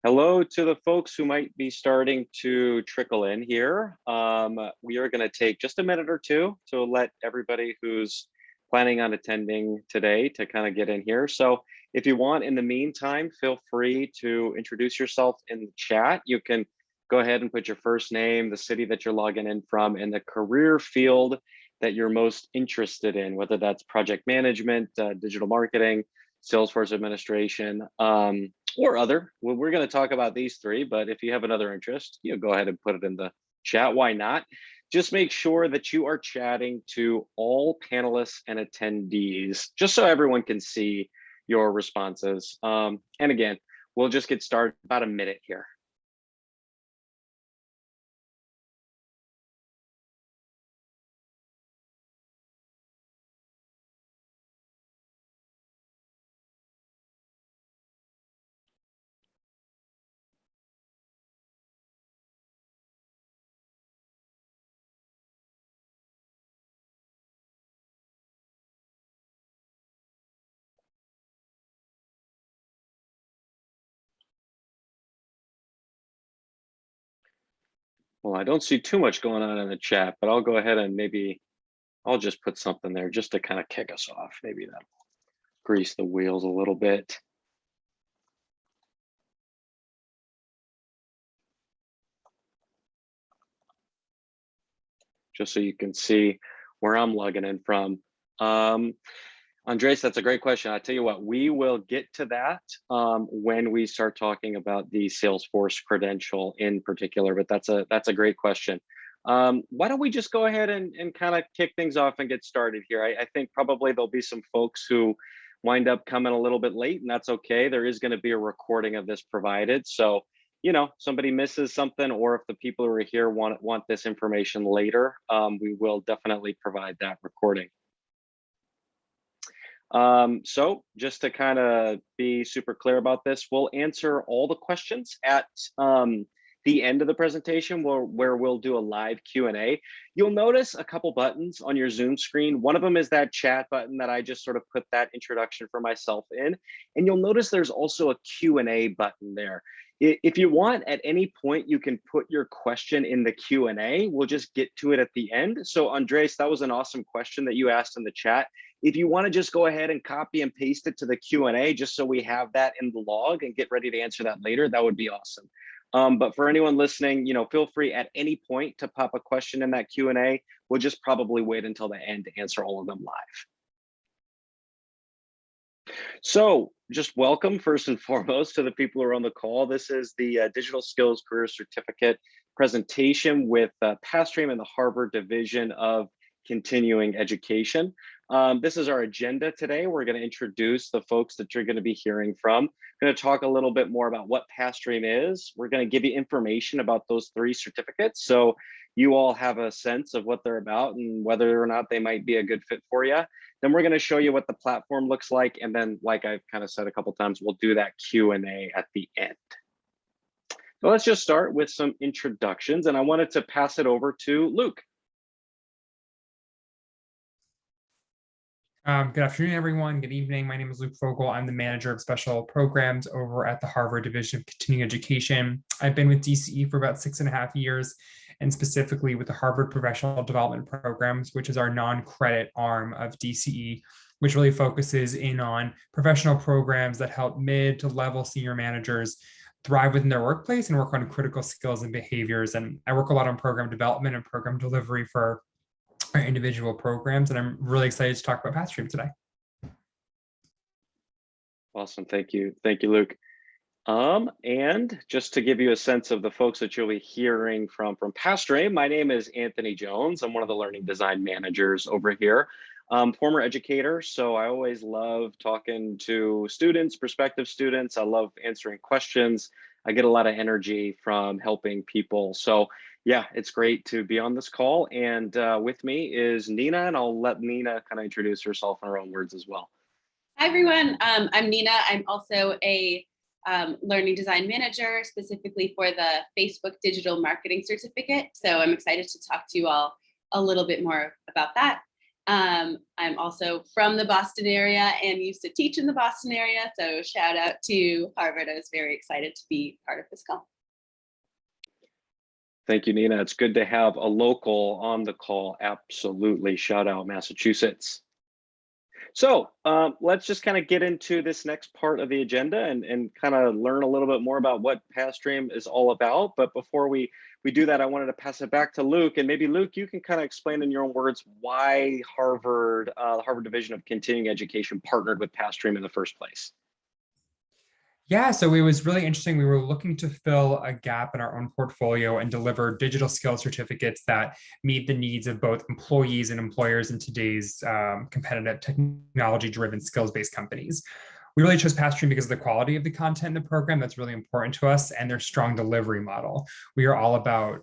Hello to the folks who might be starting to trickle in here. We are going to take just a minute or two to let everybody who's planning on attending today to kind of get in here. So if you want, in the meantime, feel free to introduce yourself in the chat. You can go ahead and put your first name, the city that you're logging in from, and the career field that you're most interested in, whether that's project management, digital marketing, Salesforce administration, or other. Well, we're going to talk about these three, but if you have another interest, go ahead and put it in the chat. Why not? Just make sure that you are chatting to all panelists and attendees, just so everyone can see your responses. And again, we'll just get started about a minute here. Well, I don't see too much going on in the chat, but I'll go ahead and maybe I'll just put something there just to kind of kick us off. Maybe that'll grease the wheels a little bit. Just so you can see where I'm logging in from. Andres, that's a great question. I tell you what, we will get to that when we start talking about the Salesforce credential in particular, but that's a great question. Why don't we just go ahead and kind of kick things off and get started here? I think probably there'll be some folks who wind up coming a little bit late, and that's okay. There is going to be a recording of this provided. So, somebody misses something, or if the people who are here want this information later, we will definitely provide that recording. So just to kind of be super clear about this, we'll answer all the questions at the end of the presentation where we'll do a live Q&A. You'll notice a couple buttons on your Zoom screen. One of them is that chat button that I just sort of put that introduction for myself in. And you'll notice there's also a Q&A button there. If you want, at any point, you can put your question in the Q&A. We'll just get to it at the end. So Andres, that was an awesome question that you asked in the chat. If you want to just go ahead and copy and paste it to the Q&A, just so we have that in the log and get ready to answer that later, that would be awesome. But for anyone listening, feel free at any point to pop a question in that Q&A. We'll just probably wait until the end to answer all of them live. So just welcome first and foremost to the people who are on the call. This is the Digital Skills Career Certificate presentation with Pathstream and the Harvard Division of Continuing Education. This is our agenda today. We're going to introduce the folks that you're going to be hearing from. We're going to talk a little bit more about what Pathstream is. We're going to give you information about those three certificates, so you all have a sense of what they're about and whether or not they might be a good fit for you. Then we're going to show you what the platform looks like. And then, like I've kind of said a couple times, we'll do that Q&A at the end. So let's just start with some introductions. And I wanted to pass it over to Luke. Good afternoon, everyone. Good evening. My name is Luke Vogel. I'm the manager of special programs over at the Harvard Division of Continuing Education. I've been with DCE for about 6.5 years, and specifically with the Harvard Professional Development Programs, which is our non-credit arm of DCE, which really focuses in on professional programs that help mid to level senior managers thrive within their workplace and work on critical skills and behaviors. And I work a lot on program development and program delivery for our individual programs, and I'm really excited to talk about Pathstream today. Awesome, thank you, Luke. And just to give you a sense of the folks that you'll be hearing from Pathstream, my name is Anthony Jones. I'm one of the learning design managers over here. Former educator, so I always love talking to students, prospective students. I love answering questions. I get a lot of energy from helping people. So yeah, it's great to be on this call. And with me is Nina, and I'll let Nina kind of introduce herself in her own words as well. Hi, everyone. I'm Nina. I'm also a learning design manager, specifically for the Facebook Digital Marketing Certificate. So I'm excited to talk to you all a little bit more about that. I'm also from the Boston area and used to teach in the Boston area. So shout out to Harvard. I was very excited to be part of this call. Thank you, Nina. It's good to have a local on the call. Absolutely. Shout out Massachusetts. So let's just kind of get into this next part of the agenda and kind of learn a little bit more about what Pathstream is all about. But before we do that, I wanted to pass it back to Luke. And maybe Luke, you can kind of explain in your own words why Harvard, the Harvard Division of Continuing Education partnered with Pathstream in the first place. Yeah, so it was really interesting. We were looking to fill a gap in our own portfolio and deliver digital skill certificates that meet the needs of both employees and employers in today's competitive technology-driven skills-based companies. We really chose Pathstream because of the quality of the content in the program that's really important to us and their strong delivery model. We are all about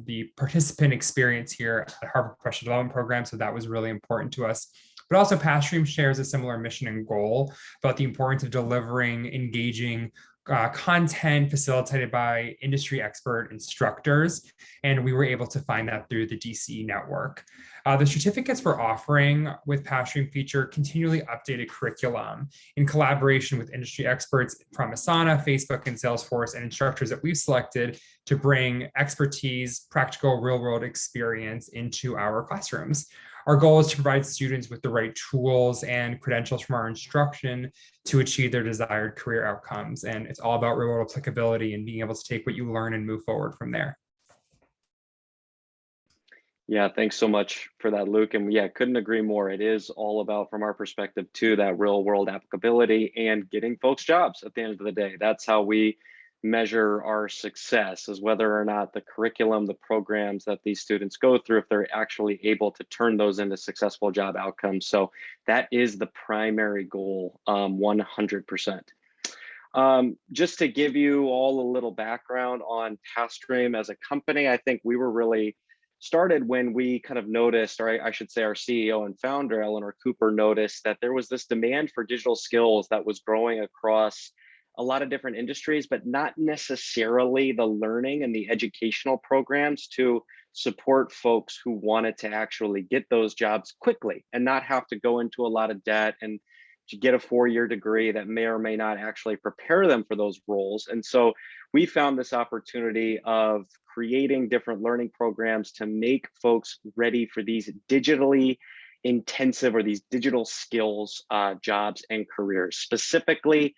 the participant experience here at Harvard Professional Development Program, so that was really important to us. But also Pathstream shares a similar mission and goal about the importance of delivering engaging content facilitated by industry expert instructors. And we were able to find that through the DCE network. The certificates we're offering with Pathstream feature continually updated curriculum in collaboration with industry experts from Asana, Facebook, and Salesforce, and instructors that we've selected to bring expertise, practical real-world experience into our classrooms. Our goal is to provide students with the right tools and credentials from our instruction to achieve their desired career outcomes. And it's all about real-world applicability and being able to take what you learn and move forward from there. Yeah, thanks so much for that, Luke. And yeah, couldn't agree more. It is all about, from our perspective, too, that real-world applicability and getting folks jobs at the end of the day. That's how we measure our success, is whether or not the curriculum, the programs that these students go through, if they're actually able to turn those into successful job outcomes. So that is the primary goal, 100%. Just to give you all a little background on Pathstream as a company, I think we were really started when we kind of noticed, or I should say our CEO and founder, Eleanor Cooper, noticed that there was this demand for digital skills that was growing across a lot of different industries, but not necessarily the learning and the educational programs to support folks who wanted to actually get those jobs quickly and not have to go into a lot of debt and to get a 4-year degree that may or may not actually prepare them for those roles. And so we found this opportunity of creating different learning programs to make folks ready for these digitally intensive or these digital skills jobs and careers, specifically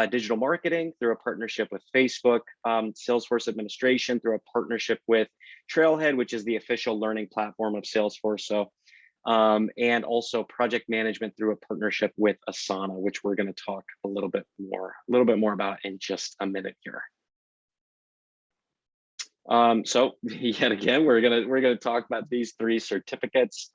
digital marketing through a partnership with Facebook, Salesforce Administration through a partnership with Trailhead, which is the official learning platform of Salesforce. So, and also project management through a partnership with Asana, which we're going to talk a little bit more about in just a minute here. So yet again, we're gonna talk about these 3 certificates.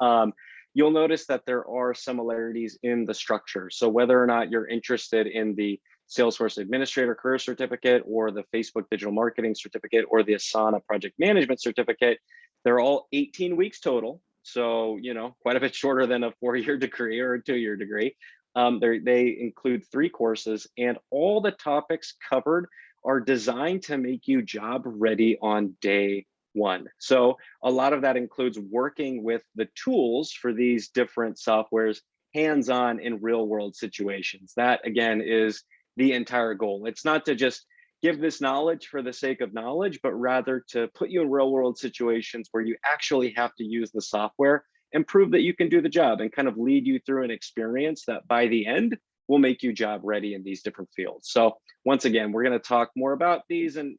You'll notice that there are similarities in the structure. So whether or not you're interested in the Salesforce Administrator Career Certificate or the Facebook Digital Marketing Certificate or the Asana Project Management Certificate, they're all 18 weeks total. So, you know, quite a bit shorter than a 4-year degree or a 2-year degree. They include 3 courses, and all the topics covered are designed to make you job ready on day 1. So a lot of that includes working with the tools for these different softwares hands-on in real world situations. That again is the entire goal. It's not to just give this knowledge for the sake of knowledge, but rather to put you in real world situations where you actually have to use the software and prove that you can do the job and kind of lead you through an experience that by the end will make you job ready in these different fields. So once again, we're going to talk more about these in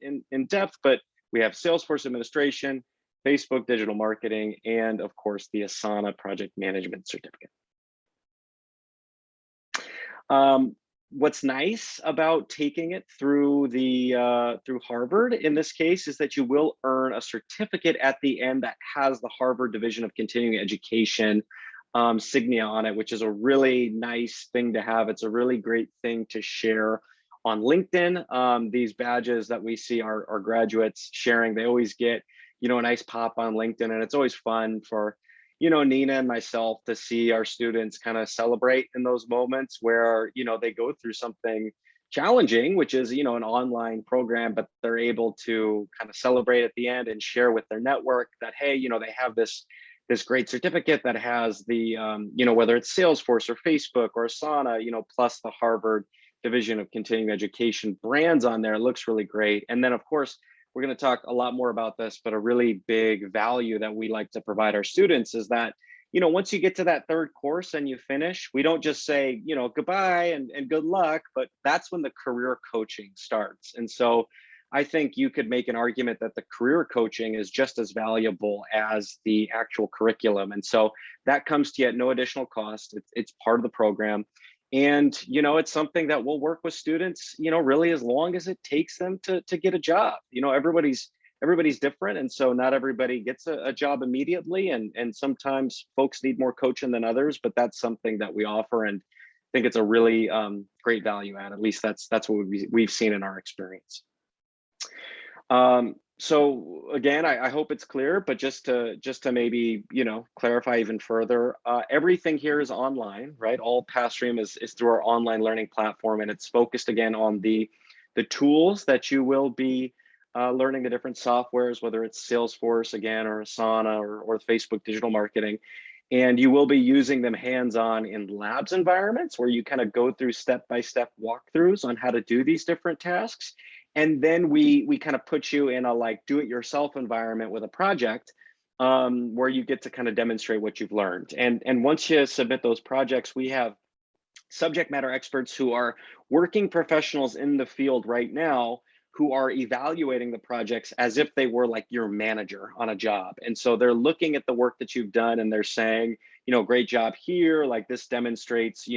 depth, but we have Salesforce Administration, Facebook Digital Marketing, and of course the Asana Project Management Certificate. What's nice about taking it through through Harvard in this case is that you will earn a certificate at the end that has the Harvard Division of Continuing Education signia on it, which is a really nice thing to have. It's a really great thing to share on LinkedIn. These badges that we see our graduates sharing, they always get, you know, a nice pop on LinkedIn, and it's always fun for, you know, Nina and myself to see our students kind of celebrate in those moments where, you know, they go through something challenging, which is, you know, an online program, but they're able to kind of celebrate at the end and share with their network that, hey, you know, they have this this great certificate that has the, whether it's Salesforce or Facebook or Asana, plus the Harvard Division of Continuing Education brands on there. It looks really great. And then of course, we're going to talk a lot more about this, but a really big value that we like to provide our students is that, once you get to that third course and you finish, we don't just say, goodbye and good luck, but that's when the career coaching starts. And so I think you could make an argument that the career coaching is just as valuable as the actual curriculum. And so that comes to you at no additional cost. It's part of the program. And, it's something that we'll work with students, really as long as it takes them to get a job. Everybody's different. And so not everybody gets a job immediately. And sometimes folks need more coaching than others, but that's something that we offer. And I think it's a really great value add. At least that's what we've seen in our experience. So again, I hope it's clear, but just to maybe, clarify even further, everything here is online, right? All Pathstream is through our online learning platform, and it's focused again on the tools that you will be learning, the different softwares, whether it's Salesforce again, or Asana or Facebook digital marketing. And you will be using them hands-on in labs environments where you kind of go through step-by-step walkthroughs on how to do these different tasks. And then we kind of put you in a do-it-yourself environment with a project where you get to kind of demonstrate what you've learned. And once you submit those projects, we have subject matter experts who are working professionals in the field right now who are evaluating the projects as if they were like your manager on a job. And so they're looking at the work that you've done and they're saying, great job here, like this demonstrates,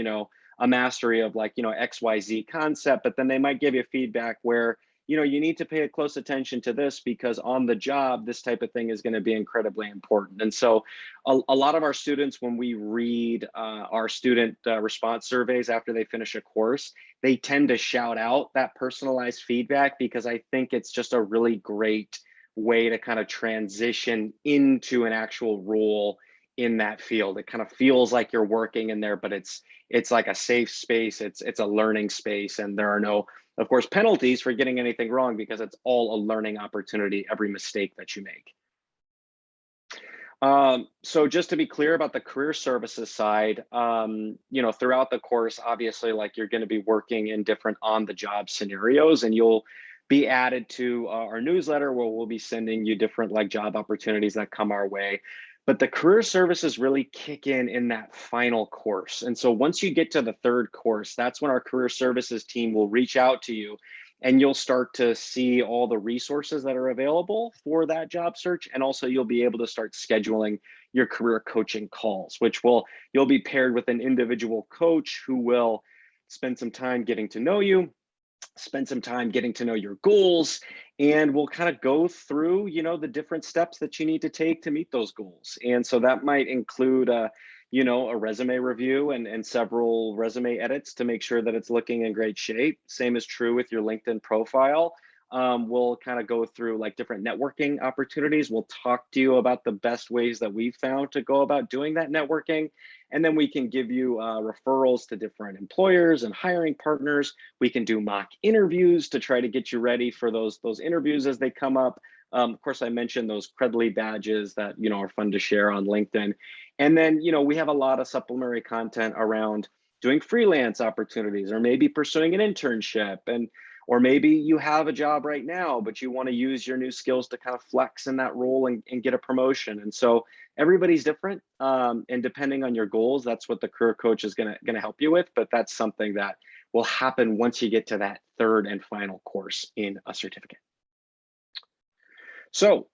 a mastery of XYZ concept, but then they might give you feedback where, you need to pay close attention to this because on the job, this type of thing is going to be incredibly important. And so a lot of our students, when we read our student response surveys after they finish a course, they tend to shout out that personalized feedback because I think it's just a really great way to kind of transition into an actual role in that field. It kind of feels like you're working in there, but it's like a safe space. It's a learning space, and there are no, of course, penalties for getting anything wrong because it's all a learning opportunity, every mistake that you make. So just to be clear about the career services side, throughout the course, obviously, you're going to be working in different on-the-job scenarios, and you'll be added to our newsletter where we'll be sending you different job opportunities that come our way. But the career services really kick in that final course. And so once you get to the third course, that's when our career services team will reach out to you and you'll start to see all the resources that are available for that job search. And also you'll be able to start scheduling your career coaching calls, which you'll be paired with an individual coach who will spend some time getting to know you, spend some time getting to know your goals, and we'll kind of go through, the different steps that you need to take to meet those goals. And so that might include, a resume review and several resume edits to make sure that it's looking in great shape. Same is true with your LinkedIn profile. We'll kind of go through different networking opportunities. We'll talk to you about the best ways that we've found to go about doing that networking. And then we can give you referrals to different employers and hiring partners. We can do mock interviews to try to get you ready for those interviews as they come up. Of course, I mentioned those Credly badges that, are fun to share on LinkedIn. And then, we have a lot of supplementary content around doing freelance opportunities or maybe pursuing an internship, or maybe you have a job right now, but you want to use your new skills to kind of flex in that role and get a promotion. And so everybody's different. And depending on your goals, that's what the career coach is going to help you with. But that's something that will happen once you get to that third and final course in a certificate. So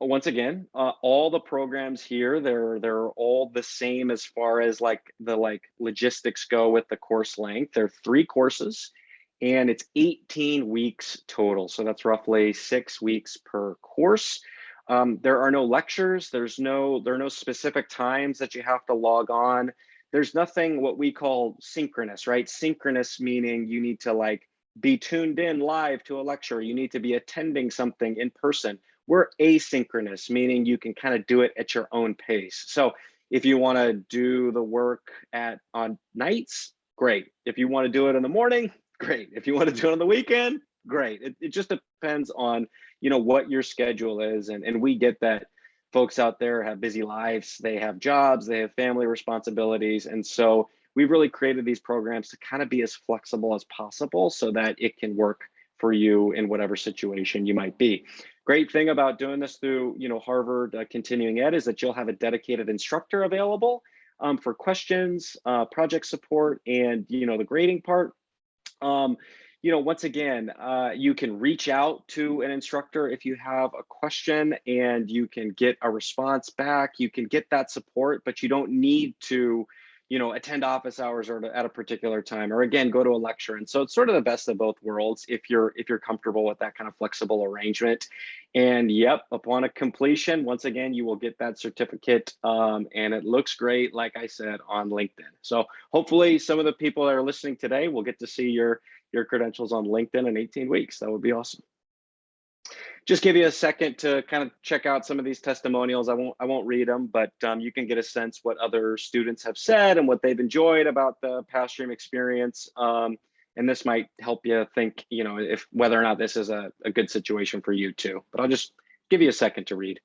once again, all the programs here, they're all the same as far as the logistics go with the course length. They're 3 courses. And it's 18 weeks total. So that's roughly 6 weeks per course. There are no lectures. There are no specific times that you have to log on. There's nothing what we call synchronous, right? Synchronous meaning you need to be tuned in live to a lecture. You need to be attending something in person. We're asynchronous, meaning you can kind of do it at your own pace. So if you want to do the work on nights, great. If you want to do it in the morning, great. If you want to do it on the weekend, great. It just depends on, what your schedule is. And we get that folks out there have busy lives, they have jobs, they have family responsibilities. And so we've really created these programs to kind of be as flexible as possible so that it can work for you in whatever situation you might be. Great thing about doing this through, Harvard Continuing Ed is that you'll have a dedicated instructor available for questions, project support, and the grading part. Once again, you can reach out to an instructor if you have a question and you can get a response back. You can get that support, but you don't need to, attend office hours or at a particular time, or again, go to a lecture. And so it's sort of the best of both worlds if you're comfortable with that kind of flexible arrangement. And yep, upon a completion, once again, you will get that certificate, and it looks great, like I said, on LinkedIn. So hopefully some of the people that are listening today will get to see your credentials on LinkedIn in 18 weeks. That would be awesome. Just give you a second to kind of check out some of these testimonials. I won't read them, but you can get a sense what other students have said and what they've enjoyed about the Pathstream experience. And this might help you think, if whether or not this is a good situation for you too. But I'll just give you a second to read.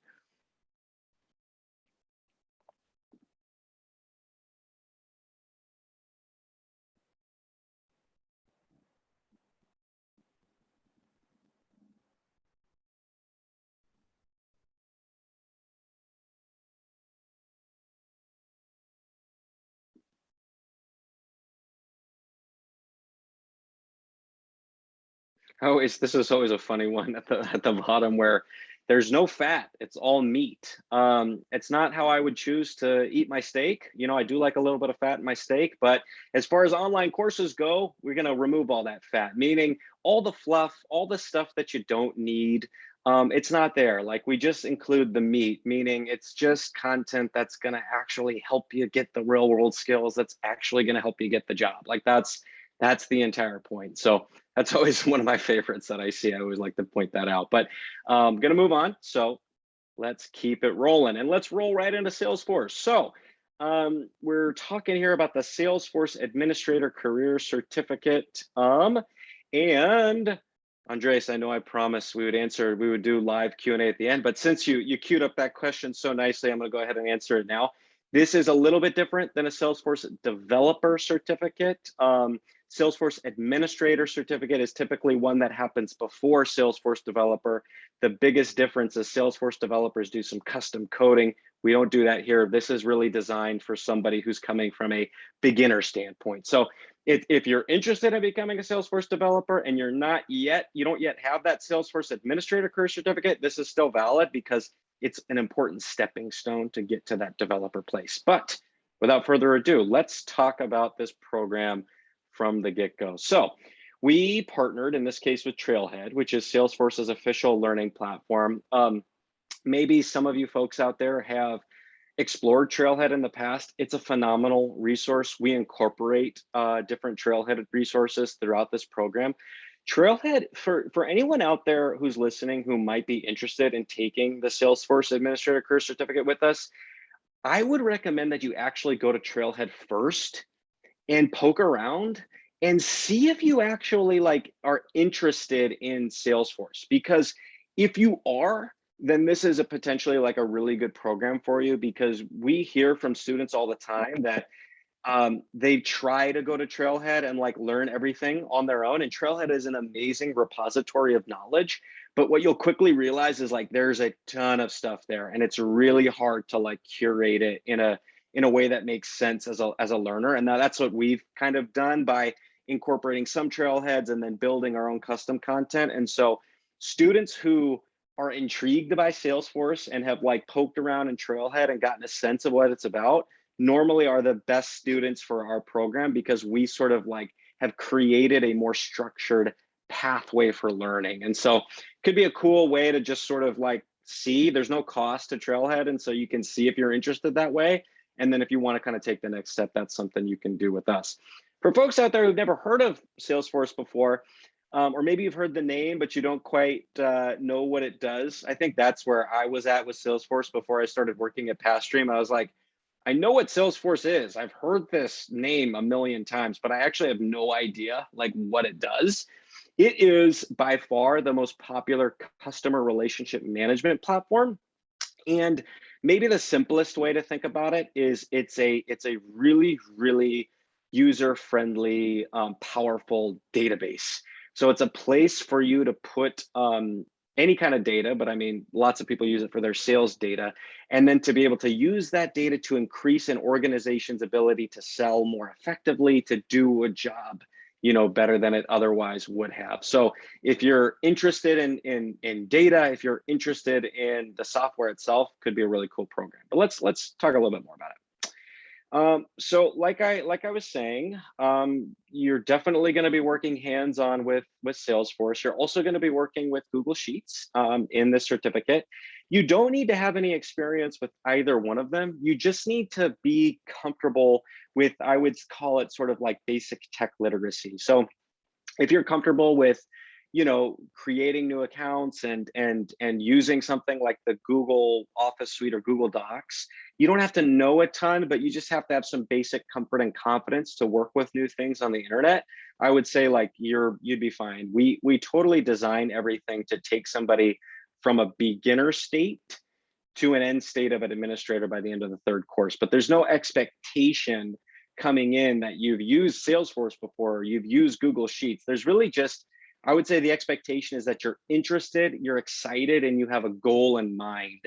Oh, this is always a funny one at the bottom where there's no fat, it's all meat. It's not how I would choose to eat my steak. I do like a little bit of fat in my steak, but as far as online courses go, we're going to remove all that fat, meaning all the fluff, all the stuff that you don't need. It's not there. Like, we just include the meat, meaning it's just content that's going to actually help you get the real world skills, that's actually going to help you get the job. Like, that's the entire point. So that's always one of my favorites that I see. I always like to point that out, but I'm going to move on. So let's keep it rolling, and let's roll right into Salesforce. So we're talking here about the Salesforce Administrator Career Certificate. And Andres, I know I promised we would do live Q&A at the end, but since you queued up that question so nicely, I'm going to go ahead and answer it now. This is a little bit different than a Salesforce Developer Certificate. Salesforce Administrator Certificate is typically one that happens before Salesforce Developer. The biggest difference is Salesforce developers do some custom coding. We don't do that here. This is really designed for somebody who's coming from a beginner standpoint. So if you're interested in becoming a Salesforce developer and you don't yet have that Salesforce Administrator Career Certificate, this is still valid because it's an important stepping stone to get to that developer place. But without further ado, let's talk about this program from the get-go. So we partnered in this case with Trailhead, which is Salesforce's official learning platform. Maybe some of you folks out there have explored Trailhead in the past. It's a phenomenal resource. We incorporate different Trailhead resources throughout this program. Trailhead, for anyone out there who's listening who might be interested in taking the Salesforce Administrator Career Certificate with us, I would recommend that you actually go to Trailhead first and poke around and see if you actually are interested in Salesforce. Because if you are, then this is potentially a really good program for you, because we hear from students all the time that they try to go to Trailhead and learn everything on their own. And Trailhead is an amazing repository of knowledge. But what you'll quickly realize is there's a ton of stuff there, and it's really hard to curate it in a way that makes sense as a learner. And that's what we've kind of done by incorporating some Trailheads and then building our own custom content. And so students who are intrigued by Salesforce and have poked around in Trailhead and gotten a sense of what it's about normally are the best students for our program, because we sort of have created a more structured pathway for learning. And so it could be a cool way to just sort of see. There's no cost to Trailhead, and so you can see if you're interested that way. And then if you want to kind of take the next step, that's something you can do with us. For folks out there who've never heard of Salesforce before, or maybe you've heard the name, but you don't quite know what it does. I think that's where I was at with Salesforce before I started working at Pathstream. I was like, I know what Salesforce is. I've heard this name a million times, but I actually have no idea what it does. It is by far the most popular customer relationship management platform. And maybe the simplest way to think about it is it's a really, really user-friendly, powerful database. So it's a place for you to put any kind of data, but I mean, lots of people use it for their sales data, and then to be able to use that data to increase an organization's ability to sell more effectively, to do a job, better than it otherwise would have. So if you're interested in data, if you're interested in the software itself, could be a really cool program. But let's talk a little bit more about it. So like I was saying, you're definitely going to be working hands-on with Salesforce. You're also going to be working with Google Sheets in this certificate. You don't need to have any experience with either one of them. You just need to be comfortable with, I would call it sort of like basic tech literacy. So if you're comfortable with, creating new accounts and using something like the Google Office Suite or Google Docs, you don't have to know a ton, but you just have to have some basic comfort and confidence to work with new things on the internet. I would say like you'd be fine. We totally design everything to take somebody from a beginner state to an end state of an administrator by the end of the third course, but there's no expectation coming in that you've used Salesforce before, or you've used Google Sheets. There's really just, I would say the expectation is that you're interested, you're excited, and you have a goal in mind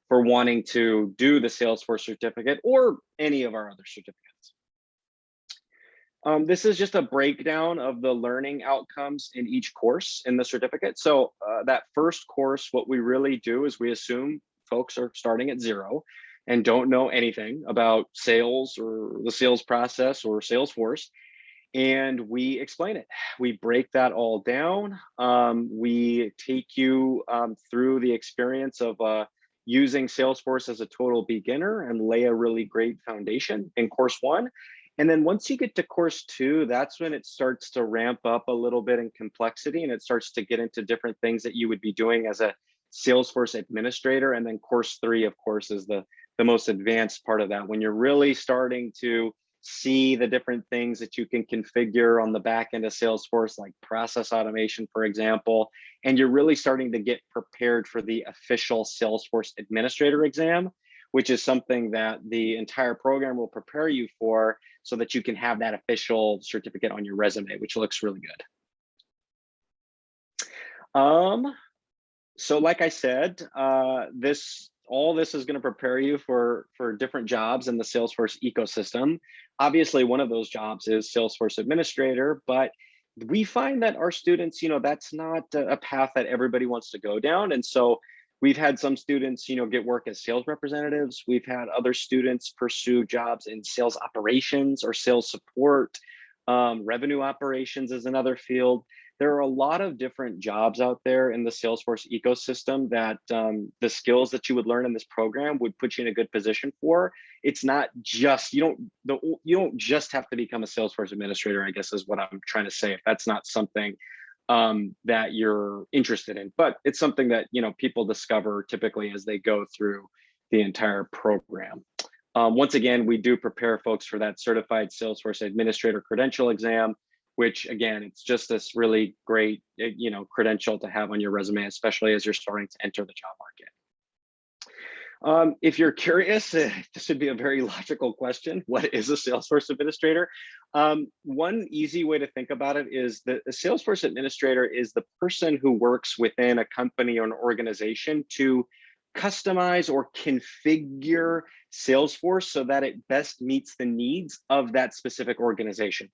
for wanting to do the Salesforce certificate or any of our other certificates. This is just a breakdown of the learning outcomes in each course in the certificate. So that first course, what we really do is we assume folks are starting at zero and don't know anything about sales or the sales process or Salesforce. And we explain it. We break that all down. We take you through the experience of using Salesforce as a total beginner and lay a really great foundation in course one. And then once you get to course two, that's when it starts to ramp up a little bit in complexity, and it starts to get into different things that you would be doing as a Salesforce administrator. And then course three, of course, is the most advanced part of that, when you're really starting to see the different things that you can configure on the back end of Salesforce, like process automation, for example, and you're really starting to get prepared for the official Salesforce Administrator exam, which is something that the entire program will prepare you for so that you can have that official certificate on your resume, which looks really good. So like I said, all this is going to prepare you for different jobs in the Salesforce ecosystem. Obviously, one of those jobs is Salesforce Administrator, but we find that our students, that's not a path that everybody wants to go down. And so we've had some students, get work as sales representatives. We've had other students pursue jobs in sales operations or sales support. Revenue operations is another field. There are a lot of different jobs out there in the Salesforce ecosystem that the skills that you would learn in this program would put you in a good position for. It's not just, you don't just have to become a Salesforce administrator, I guess is what I'm trying to say, if that's not something that you're interested in, but it's something that, people discover typically as they go through the entire program. Once again, we do prepare folks for that certified Salesforce administrator credential exam, which again, it's just this really great, credential to have on your resume, especially as you're starting to enter the job market. If you're curious, this would be a very logical question. What is a Salesforce administrator? One easy way to think about it is that a Salesforce administrator is the person who works within a company or an organization to customize or configure Salesforce so that it best meets the needs of that specific organization.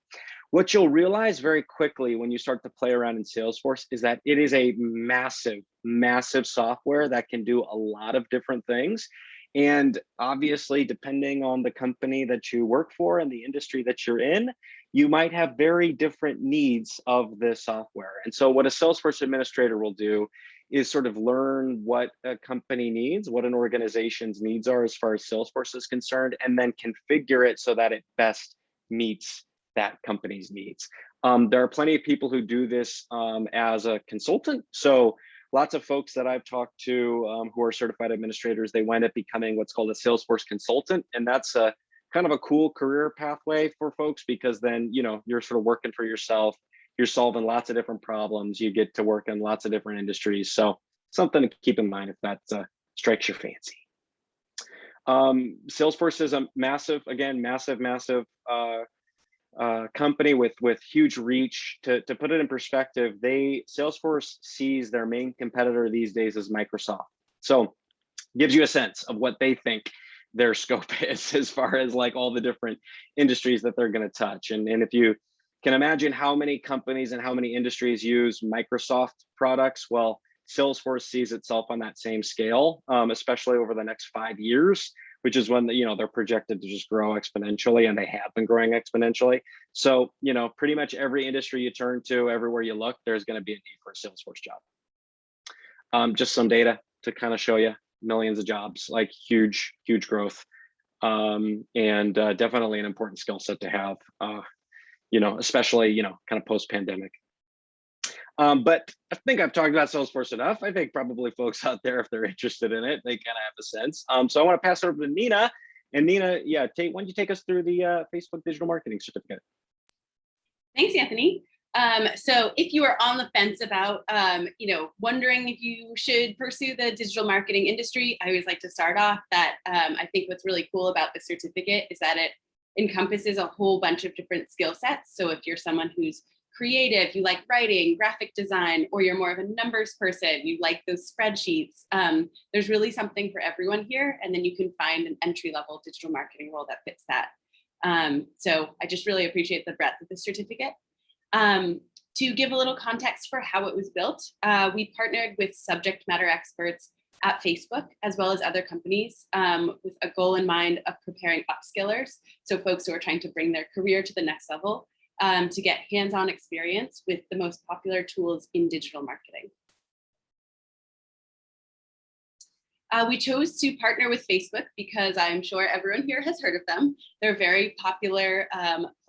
What you'll realize very quickly when you start to play around in Salesforce is that it is a massive, massive software that can do a lot of different things. And obviously, depending on the company that you work for and the industry that you're in, you might have very different needs of the software. And so what a Salesforce administrator will do is sort of learn what a company needs, what an organization's needs are as far as Salesforce is concerned, and then configure it so that it best meets that company's needs. There are plenty of people who do this as a consultant. So lots of folks that I've talked to who are certified administrators, they wind up becoming what's called a Salesforce consultant. And that's a kind of a cool career pathway for folks, because then, you're sort of working for yourself. You're solving lots of different problems. You get to work in lots of different industries. So something to keep in mind if that strikes your fancy. Salesforce is a massive company with huge reach. To put it in perspective, Salesforce sees their main competitor these days as Microsoft. So gives you a sense of what they think their scope is as far as like all the different industries that they're going to touch. And if you can imagine how many companies and how many industries use Microsoft products, well, Salesforce sees itself on that same scale, especially over the next 5 years, which is when they're projected to just grow exponentially, and they have been growing exponentially. So pretty much every industry you turn to, everywhere you look, there's going to be a need for a Salesforce job. Just some data to kind of show you millions of jobs, like huge growth, and definitely an important skill set to have, especially kind of post-pandemic. But I think I've talked about Salesforce enough. I think probably folks out there, if they're interested in it, they kind of have a sense. So I want to pass it over to Nina. And Nina, why don't you take us through the Facebook Digital Marketing Certificate? Thanks, Anthony. So if you are on the fence about, wondering if you should pursue the digital marketing industry, I always like to start off that I think what's really cool about the certificate is that it encompasses a whole bunch of different skill sets. So if you're someone who's creative, you like writing, graphic design, or you're more of a numbers person, you like those spreadsheets, there's really something for everyone here. And then you can find an entry-level digital marketing role that fits that. So I just really appreciate the breadth of the certificate. To give a little context for how it was built, we partnered with subject matter experts at Facebook, as well as other companies, with a goal in mind of preparing upskillers, so folks who are trying to bring their career to the next level, to get hands-on experience with the most popular tools in digital marketing. We chose to partner with Facebook because I'm sure everyone here has heard of them. They're a very popular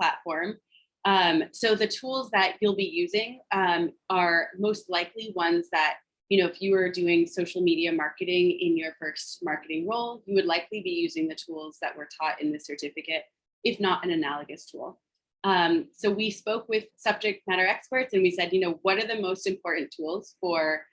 platform. So the tools that you'll be using are most likely ones that, if you were doing social media marketing in your first marketing role, you would likely be using the tools that were taught in the certificate, if not an analogous tool. So we spoke with subject matter experts and we said, what are the most important tools for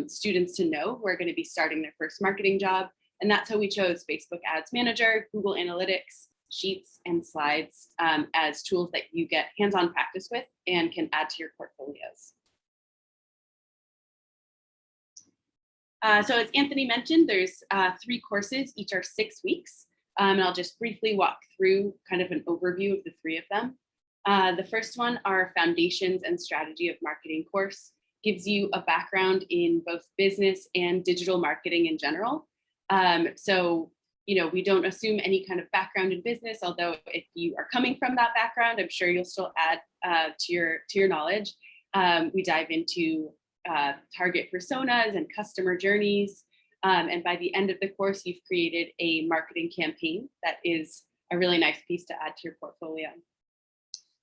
students to know who are going to be starting their first marketing job? And that's how we chose Facebook Ads Manager, Google Analytics, Sheets, and Slides as tools that you get hands-on practice with and can add to your portfolios. So as Anthony mentioned, there's 3 courses, each are 6 weeks. And I'll just briefly walk through kind of an overview of the 3 of them. The first one, our Foundations and Strategy of Marketing course, gives you a background in both business and digital marketing in general. So, we don't assume any kind of background in business, although if you are coming from that background, I'm sure you'll still add to your knowledge. We dive into target personas and customer journeys. And by the end of the course, you've created a marketing campaign that is a really nice piece to add to your portfolio.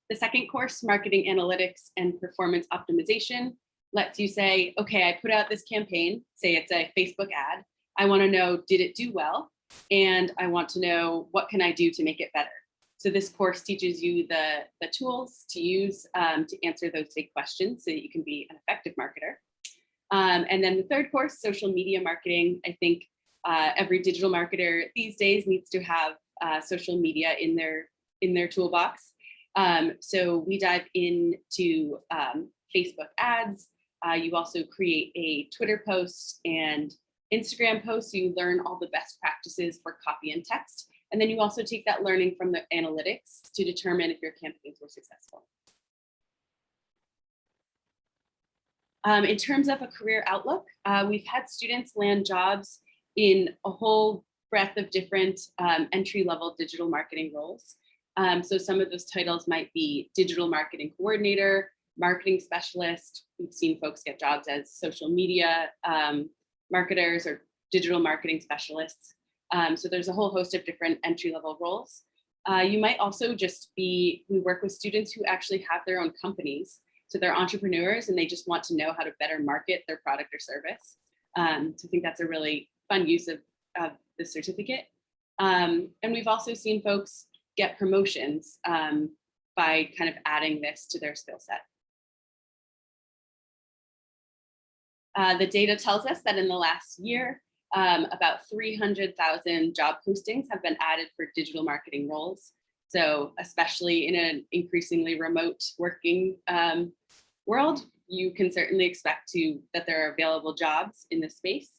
The second course, Marketing Analytics and Performance Optimization, lets you say, okay, I put out this campaign, say it's a Facebook ad. I want to know, did it do well? And I want to know, what can I do to make it better? So this course teaches you the tools to use to answer those big questions so that you can be an effective marketer. And then the third course, Social Media Marketing. I think every digital marketer these days needs to have social media in their toolbox. So we dive into Facebook ads. You also create a Twitter post and Instagram post, so you learn all the best practices for copy and text. And then you also take that learning from the analytics to determine if your campaigns were successful. In terms of a career outlook, we've had students land jobs in a whole breadth of different entry-level digital marketing roles. So some of those titles might be digital marketing coordinator, marketing specialist. We've seen folks get jobs as social media marketers or digital marketing specialists. So there's a whole host of different entry-level roles. You might also just we work with students who actually have their own companies. So they're entrepreneurs and they just want to know how to better market their product or service. So I think that's a really fun use of the certificate. And we've also seen folks get promotions by kind of adding this to their skill set. The data tells us that in the last year, about 300,000 job postings have been added for digital marketing roles. So especially in an increasingly remote working world, you can certainly expect that there are available jobs in this space.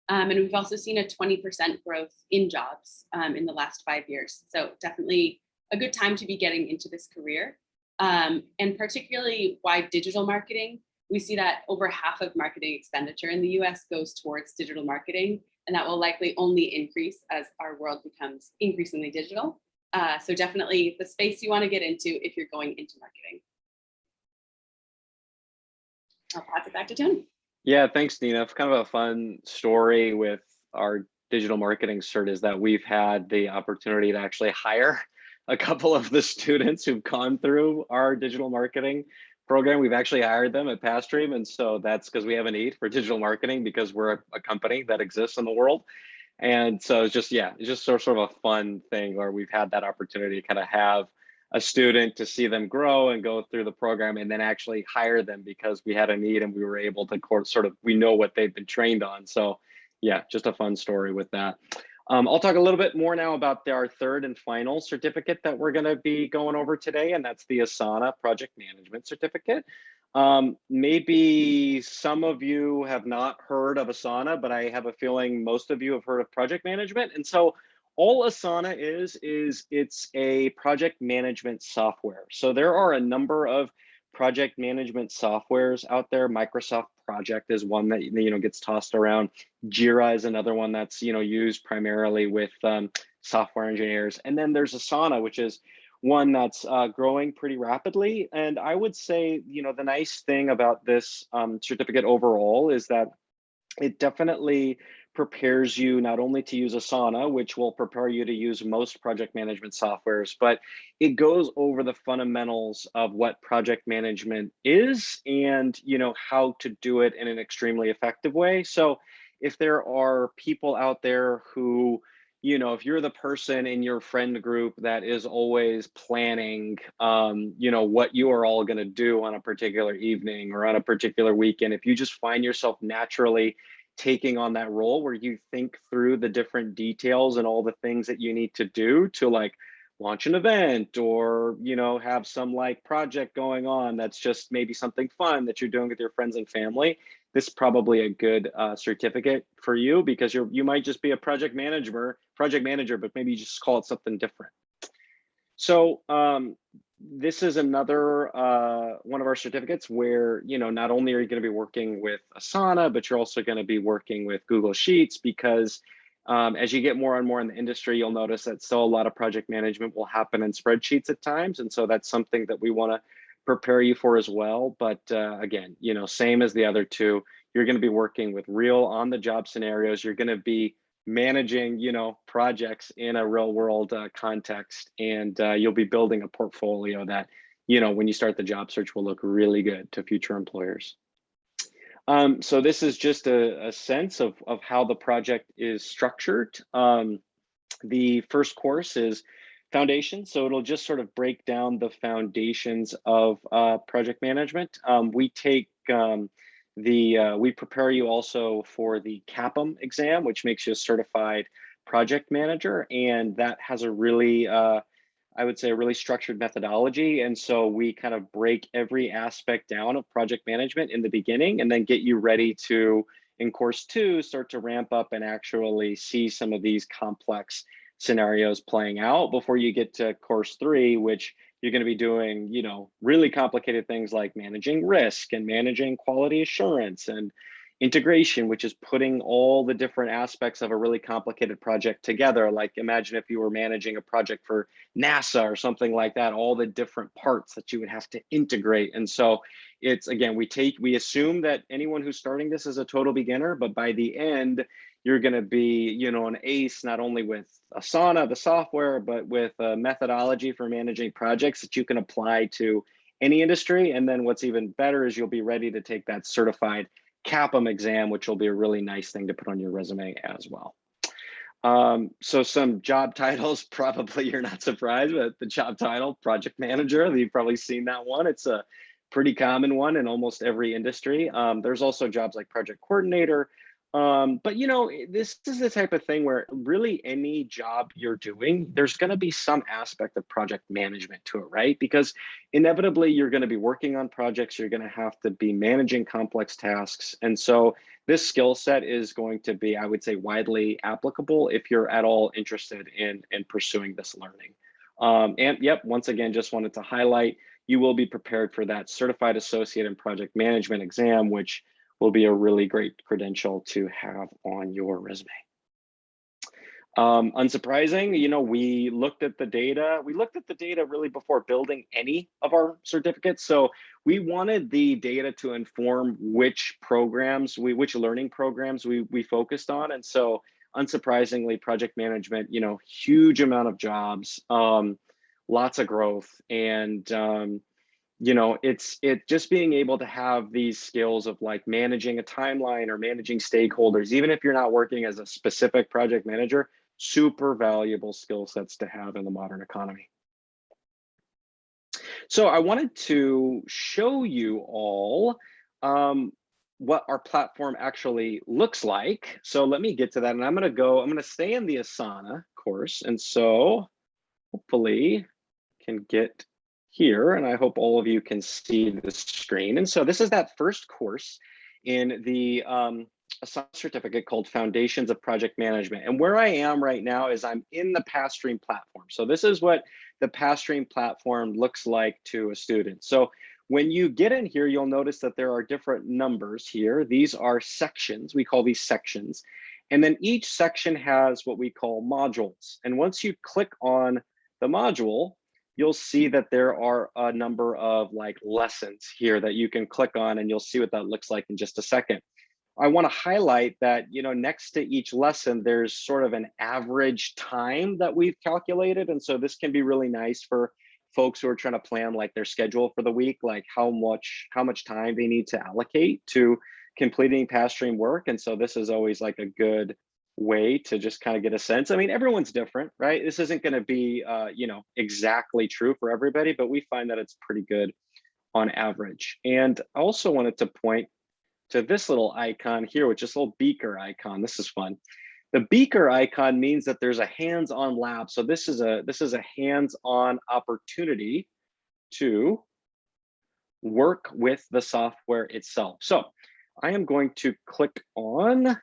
And we've also seen a 20% growth in jobs in the last 5 years. So definitely a good time to be getting into this career. And particularly why digital marketing, we see that over half of marketing expenditure in the US goes towards digital marketing, and that will likely only increase as our world becomes increasingly digital. So definitely the space you want to get into if you're going into marketing. I'll pass it back to Tony. Yeah, thanks, Nina. Kind of a fun story with our digital marketing cert is that we've had the opportunity to actually hire a couple of the students who've gone through our digital marketing program. We've actually hired them at Pathstream, and so that's because we have a need for digital marketing because we're a company that exists in the world. And so it's just, yeah, it's just sort of a fun thing where we've had that opportunity to kind of have a student to see them grow and go through the program and then actually hire them because we had a need and we were able to sort of, we know what they've been trained on. So yeah, just a fun story with that. I'll talk a little bit more now about our third and final certificate that we're going to be going over today, and that's the Asana Project Management Certificate. Maybe some of you have not heard of Asana, but I have a feeling most of you have heard of project management. And so all Asana is it's a project management software. So there are a number of project management softwares out there. Microsoft Project is one that gets tossed around. Jira is another one that's used primarily with software engineers. And then there's Asana, which is one that's growing pretty rapidly. And I would say, the nice thing about this certificate overall is that it definitely prepares you not only to use Asana, which will prepare you to use most project management softwares, but it goes over the fundamentals of what project management is and how to do it in an extremely effective way. So if there are people out there who, if you're the person in your friend group that is always planning, what you are all going to do on a particular evening or on a particular weekend, if you just find yourself naturally taking on that role where you think through the different details and all the things that you need to do to like launch an event or, have some like project going on that's just maybe something fun that you're doing with your friends and family, this is probably a good certificate for you because you might just be a project manager, but maybe you just call it something different. So this is another one of our certificates where, not only are you going to be working with Asana, but you're also going to be working with Google Sheets because as you get more and more in the industry, you'll notice that still a lot of project management will happen in spreadsheets at times. And so that's something that we want to prepare you for as well. But again, same as the other two, you're going to be working with real on the job scenarios. You're going to be managing, projects in a real world context, and you'll be building a portfolio that, when you start the job search will look really good to future employers. So this is just a sense of how the project is structured. The first course is Foundation. So it'll just sort of break down the foundations of project management. We prepare you also for the CAPM exam, which makes you a certified project manager. And that has a really, I would say, a really structured methodology. And so we kind of break every aspect down of project management in the beginning and then get you ready to, in course 2, start to ramp up and actually see some of these complex scenarios playing out before you get to course 3, which you're going to be doing, really complicated things like managing risk and managing quality assurance and integration, which is putting all the different aspects of a really complicated project together. Like imagine if you were managing a project for NASA or something like that, all the different parts that you would have to integrate. And so it's, again, we assume that anyone who's starting this is a total beginner, but by the end, you're going to be, an ace, not only with Asana, the software, but with a methodology for managing projects that you can apply to any industry. And then what's even better is you'll be ready to take that certified CAPM exam, which will be a really nice thing to put on your resume as well. So some job titles, probably you're not surprised, but the job title, project manager, you've probably seen that one. It's a pretty common one in almost every industry. There's also jobs like project coordinator, But you know, this is the type of thing where really any job you're doing, there's going to be some aspect of project management to it, right? Because inevitably you're going to be working on projects, you're going to have to be managing complex tasks. And so this skill set is going to be, I would say, widely applicable if you're at all interested in pursuing this learning. And yep, once again, just wanted to highlight, you will be prepared for that Certified Associate in Project Management exam, which will be a really great credential to have on your resume. Unsurprising, you know, we looked at the data. We looked at the data really before building any of our certificates. So we wanted the data to inform which programs, which learning programs we focused on. And so unsurprisingly, project management, you know, huge amount of jobs, lots of growth, and you know, it's just being able to have these skills of like managing a timeline or managing stakeholders, even if you're not working as a specific project manager, super valuable skill sets to have in the modern economy. So I wanted to show you all what our platform actually looks like. So let me get to that, and I'm gonna stay in the Asana course. And so hopefully can get here, and I hope all of you can see the screen. And so this is that first course in the Asana certificate called Foundations of Project Management. And where I am right now is I'm in the Pathstream platform. So this is what the Pathstream platform looks like to a student. So when you get in here, you'll notice that there are different numbers here. These are sections. We call these sections. And then each section has what we call modules. And once you click on the module, you'll see that there are a number of like lessons here that you can click on, and you'll see what that looks like in just a second. I want to highlight that, you know, next to each lesson, there's sort of an average time that we've calculated. And so this can be really nice for folks who are trying to plan like their schedule for the week, like how much time they need to allocate to completing Pathstream work. And so this is always like a good way to just kind of get a sense. I mean, everyone's different, right? This isn't going to be, you know, exactly true for everybody, but we find that it's pretty good on average. And I also wanted to point to this little icon here, which is a little beaker icon. This is fun. The beaker icon means that there's a hands-on lab. So this is a hands-on opportunity to work with the software itself. So I am going to click on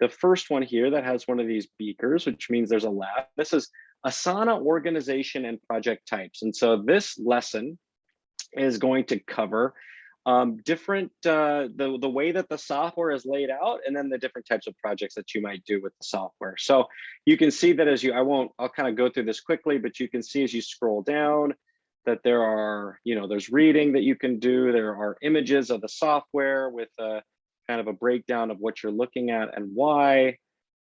the first one here that has one of these beakers, which means there's a lab. This is Asana organization and project types. And so this lesson is going to cover different, the way that the software is laid out, and then the different types of projects that you might do with the software. So you can see that as I'll kind of go through this quickly, but you can see as you scroll down that there are, you know, there's reading that you can do. There are images of the software with a kind of a breakdown of what you're looking at and why.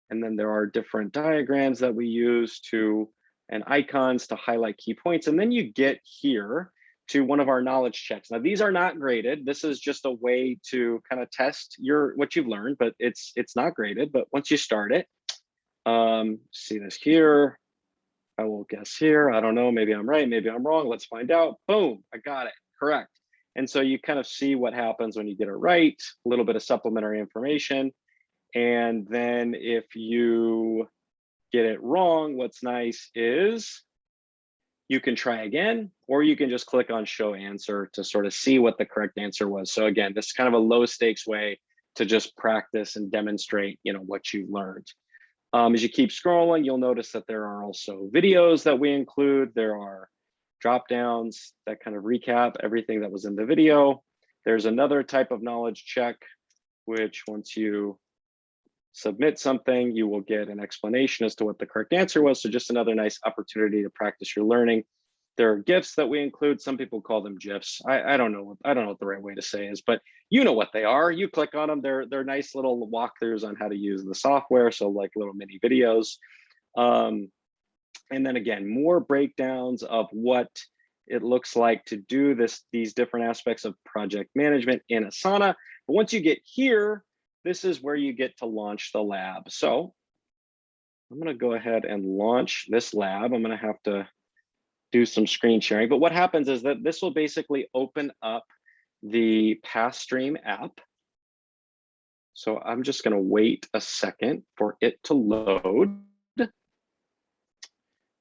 And then there are different diagrams that we use and icons to highlight key points. And then you get here to one of our knowledge checks. Now, these are not graded. This is just a way to kind of test what you've learned, but it's not graded. But once you start it, see this here. I will guess here. I don't know, maybe I'm right, maybe I'm wrong. Let's find out. Boom, I got it, correct. And so you kind of see what happens when you get it right, a little bit of supplementary information. And then if you get it wrong, what's nice is you can try again, or you can just click on show answer to sort of see what the correct answer was. So again, this is kind of a low stakes way to just practice and demonstrate, you know, what you've learned. As you keep scrolling, you'll notice that there are also videos that we include. There are drop downs that kind of recap everything that was in the video. There's another type of knowledge check, which once you submit something, you will get an explanation as to what the correct answer was. So just another nice opportunity to practice your learning. There are GIFs that we include. Some people call them GIFs. I don't know what the right way to say is, but you know what they are. You click on them. They're nice little walkthroughs on how to use the software. So like little mini videos. And then again, more breakdowns of what it looks like to do these different aspects of project management in Asana. But once you get here, this is where you get to launch the lab. So I'm going to go ahead and launch this lab. I'm going to have to do some screen sharing. But what happens is that this will basically open up the Pathstream app. So I'm just going to wait a second for it to load.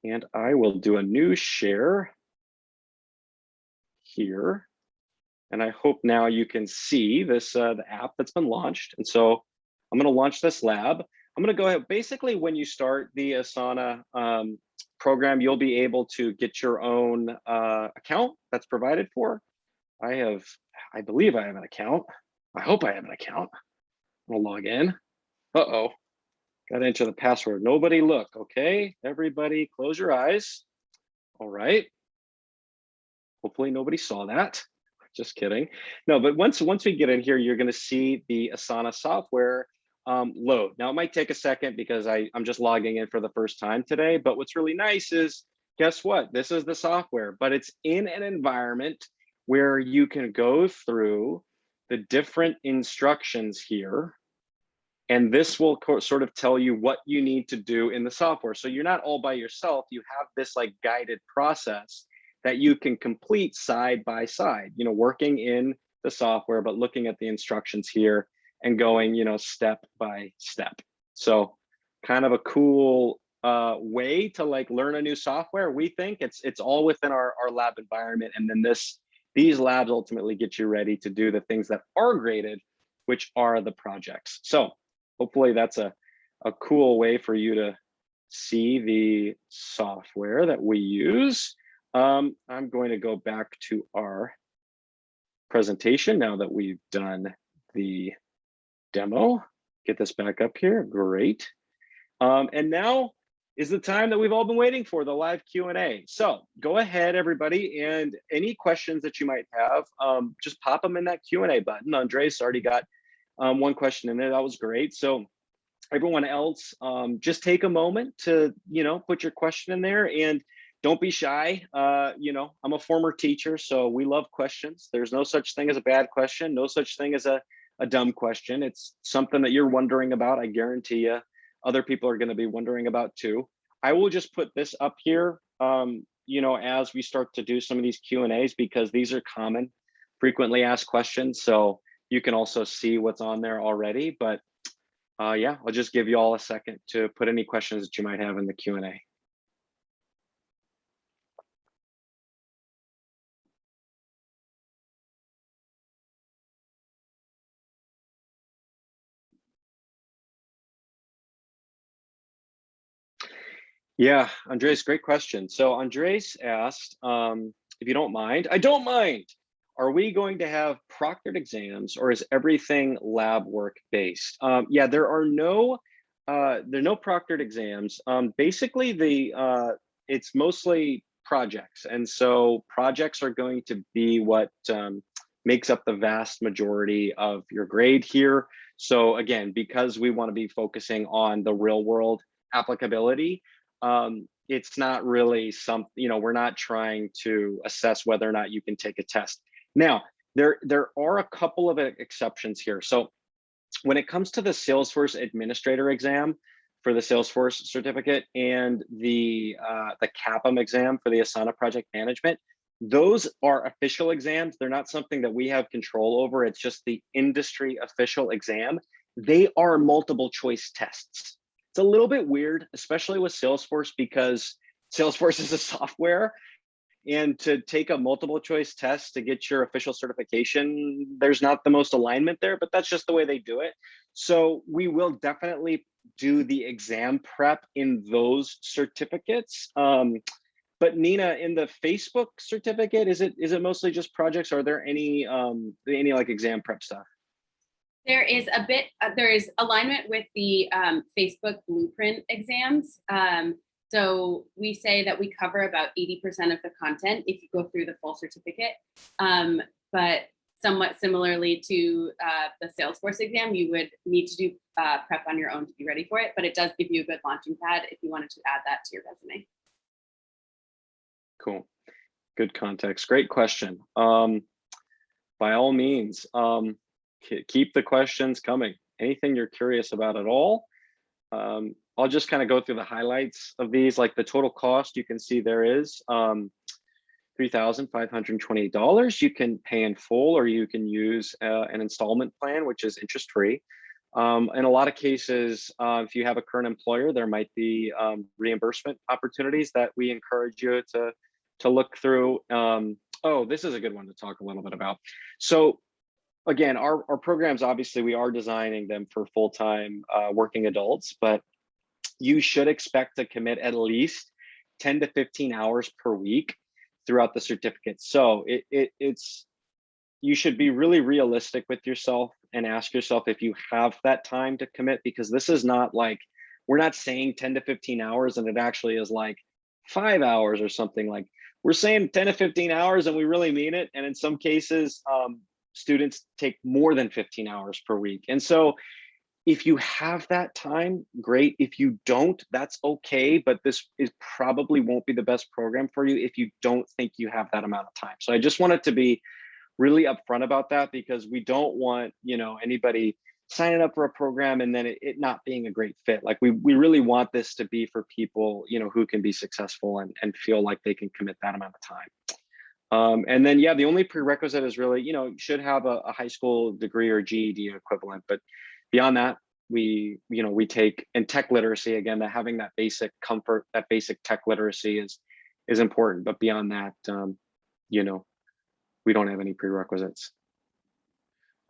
And I will do a new share here. And I hope now you can see this, the app that's been launched. And so I'm going to launch this lab. I'm going to go ahead. Basically, when you start the Asana program, you'll be able to get your own account that's provided for. I believe I have an account. I hope I have an account. I'm gonna log in. Uh-oh, got to enter the password. Nobody look, okay? Everybody close your eyes. All right. Hopefully nobody saw that. Just kidding. No, but once we get in here, you're gonna see the Asana software load. Now it might take a second because I'm just logging in for the first time today, but what's really nice is, guess what? This is the software, but it's in an environment where you can go through the different instructions here. And this will sort of tell you what you need to do in the software. So you're not all by yourself. You have this like guided process that you can complete side by side, you know, working in the software, but looking at the instructions here and going, you know, step by step. So kind of a cool way to like learn a new software. We think it's all within our lab environment. And then these labs ultimately get you ready to do the things that are graded, which are the projects. So hopefully that's a cool way for you to see the software that we use. I'm going to go back to our presentation now that we've done the demo. Get this back up here, great. And now is the time that we've all been waiting for, the live Q&A. So go ahead, everybody, and any questions that you might have, just pop them in that Q&A button. Andres already got one question in there, that was great. So everyone else, just take a moment to, you know, put your question in there and don't be shy. You know, I'm a former teacher, so we love questions. There's no such thing as a bad question, no such thing as a dumb question. It's something that you're wondering about. I guarantee you other people are going to be wondering about too. I will just put this up here, you know, as we start to do some of these Q&As, because these are common, frequently asked questions. So you can also see what's on there already. But yeah, I'll just give you all a second to put any questions that you might have in the Q&A. Yeah, Andres, great question. So Andres asked, if you don't mind, I don't mind. Are we going to have proctored exams, or is everything lab work based? Yeah, there are no proctored exams. Basically, it's mostly projects, and so projects are going to be what makes up the vast majority of your grade here. So again, because we want to be focusing on the real world applicability, it's not really something, you know, we're not trying to assess whether or not you can take a test. Now, there are a couple of exceptions here. So when it comes to the Salesforce Administrator exam for the Salesforce certificate and the CAPM exam for the Asana project management, those are official exams. They're not something that we have control over. It's just the industry official exam. They are multiple choice tests. It's a little bit weird, especially with Salesforce, because Salesforce is a software, and to take a multiple choice test to get your official certification, there's not the most alignment there, but that's just the way they do it. So we will definitely do the exam prep in those certificates. But Nina, in the Facebook certificate, is it mostly just projects? Are there any like exam prep stuff? There is a bit, there is alignment with the Facebook Blueprint exams. So we say that we cover about 80% of the content if you go through the full certificate. But somewhat similarly to the Salesforce exam, you would need to do prep on your own to be ready for it, but it does give you a good launching pad if you wanted to add that to your resume. Cool, good context, great question. By all means, keep the questions coming. Anything you're curious about at all. I'll just kind of go through the highlights of these. Like the total cost, you can see there is $3,528. You can pay in full, or you can use an installment plan, which is interest free. In a lot of cases, if you have a current employer, there might be reimbursement opportunities that we encourage you to look through. Oh, this is a good one to talk a little bit about. So again, our programs, obviously, we are designing them for full-time working adults, but you should expect to commit at least 10 to 15 hours per week throughout the certificate. So it's you should be really realistic with yourself and ask yourself if you have that time to commit, because this is not like, we're not saying 10 to 15 hours and it actually is like 5 hours or something. Like, we're saying 10 to 15 hours and we really mean it. And in some cases, students take more than 15 hours per week. And so if you have that time, great. If you don't, that's okay. But this is probably won't be the best program for you if you don't think you have that amount of time. So I just wanted to be really upfront about that, because we don't want, anybody signing up for a program and then it not being a great fit. Like, we really want this to be for people, who can be successful and feel like they can commit that amount of time. And then, yeah, the only prerequisite is really, you should have a high school degree or GED equivalent. But beyond that, we take in tech literacy, again, that having that basic comfort, that basic tech literacy is important. But beyond that, we don't have any prerequisites.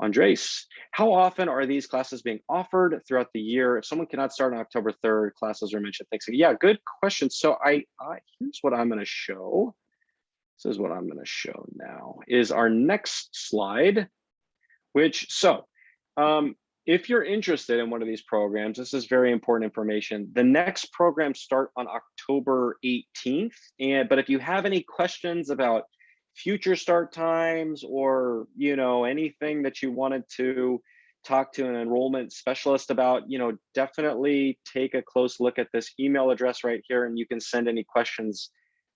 Andres, how often are these classes being offered throughout the year? If someone cannot start on October 3rd, classes are mentioned. Thanks. Yeah, good question. So here's what I'm going to show. This is what I'm going to show now, is our next slide, if you're interested in one of these programs, this is very important information. The next programs start on October 18th. But if you have any questions about future start times, or anything that you wanted to talk to an enrollment specialist about, definitely take a close look at this email address right here, and you can send any questions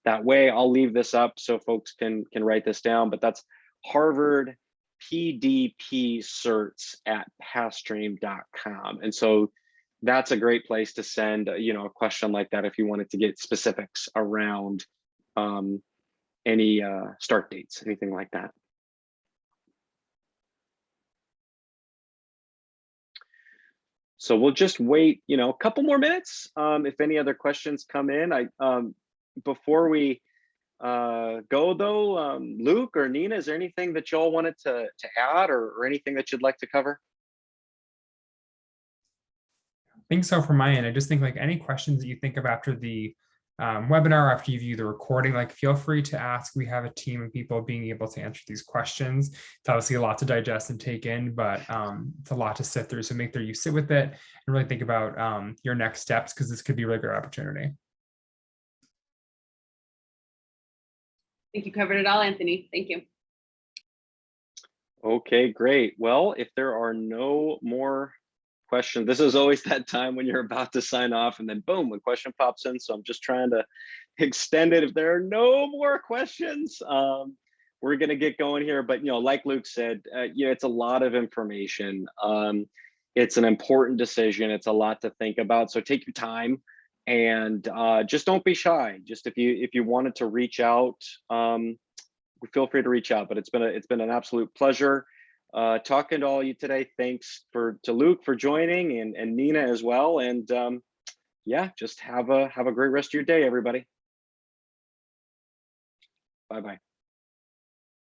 that way. I'll leave this up so folks can write this down, but that's Harvard PDP certs at pathstream.com. And so that's a great place to send a question like that if you wanted to get specifics around any start dates, anything like that. So we'll just wait, a couple more minutes. If any other questions come in, before we go though, Luke or Nina, is there anything that y'all wanted to add, or anything that you'd like to cover? I think so from my end. I just think, like, any questions that you think of after the webinar, after you view the recording, like, feel free to ask. We have a team of people being able to answer these questions. It's obviously a lot to digest and take in, but it's a lot to sift through. So make sure you sit with it and really think about your next steps, because this could be a really great opportunity. I think you covered it all, Anthony. Thank you. Okay, great. Well, if there are no more questions, this is always that time when you're about to sign off and then boom, a question pops in. So I'm just trying to extend it. If there are no more questions, we're going to get going here. But, like Luke said, it's a lot of information. It's an important decision. It's a lot to think about. So take your time. And just don't be shy. Just if you wanted to reach out, feel free to reach out. But it's been an absolute pleasure talking to all of you today. Thanks to Luke for joining, and Nina as well. And yeah, just have a great rest of your day, everybody. Bye-bye.